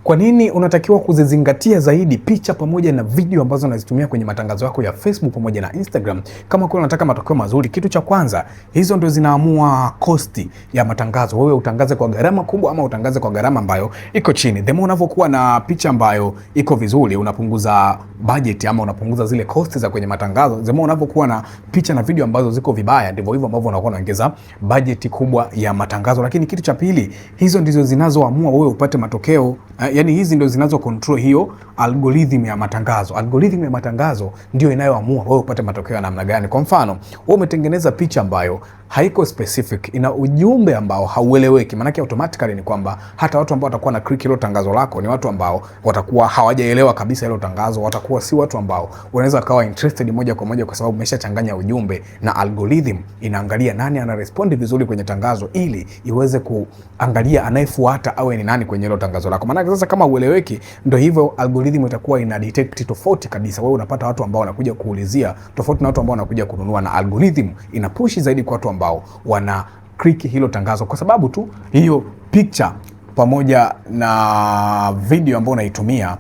Kwa nini unatakiwa kuzizingatia zaidi picha pamoja na video ambazo unazitumia kwenye matangazo yako ya Facebook pamoja na Instagram? Kama kwa unataka matokeo mazuri, kitu cha kwanza, hizo ndio zinaamua kosti ya matangazo. Wewe utangaze kwa gharama kubwa ama utangaze kwa gharama ambayo iko chini. The more unavyokuwa na picha ambayo iko vizuri, unapunguza budget ama unapunguza zile kosti za kwenye matangazo. The more unavyokuwa na picha na video ambazo ziko vibaya, ndivyo hivyo ambavyo unakuwa unaongeza budget kubwa ya matangazo. Lakini kitu cha pili, hizo ndizo zinazoamua wewe upate matokeo. Yani hizi ndio zinazo control hiyo algorithm ya matangazo. Algorithm ya matangazo ndio inayoamua wewe upate matokeo ya namna gani. Kwa mfano, wewe umetengeneza picha ambayo haiko specific, ina ujumbe ambao haueleweki. Maana yake automatically ni kwamba hata watu ambao watakuwa na click hilo tangazo lako ni watu ambao watakuwa hawajaelewa kabisa hilo tangazo, watakuwa si watu ambao wanaweza kawa interested moja kwa moja, kwa sababu umeshachanganya ujumbe na algorithm inaangalia nani ana respond vizuri kwenye tangazo ili iweze kuangalia anayefuata awe ni nani kwenye hilo tangazo lako. Maana sasa kama ueleweki, ndio hivyo algorithm itakuwa ina detect tofauti kabisa. Wewe unapata watu ambao wanakuja kuulizia tofauti na watu ambao wanakuja kununua, na algorithm ina push zaidi kwa watu ambao wana click hilo tangazo, kwa sababu tu hiyo picture pamoja na video ambayo unaitumia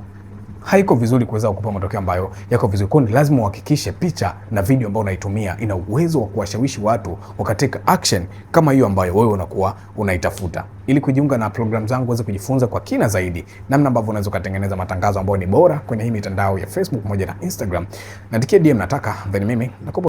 haiko vizuri kuweza kukupa matokeo ambayo yako vizuri. Kwa hiyo lazima uhakikishe picha na video ambayo unaitumia ina uwezo wa kuwashawishi watu wakatika action kama hiyo ambayo wewe unakuwa unaitafuta. Ili kujiunga na program zangu uweze kujifunza kwa kina zaidi namna ambavyo unaweza kutengeneza matangazo ambayo ni bora kwenye hii mitandao ya Facebook pamoja na Instagram, niandikie DM nataka, then mimi nakupa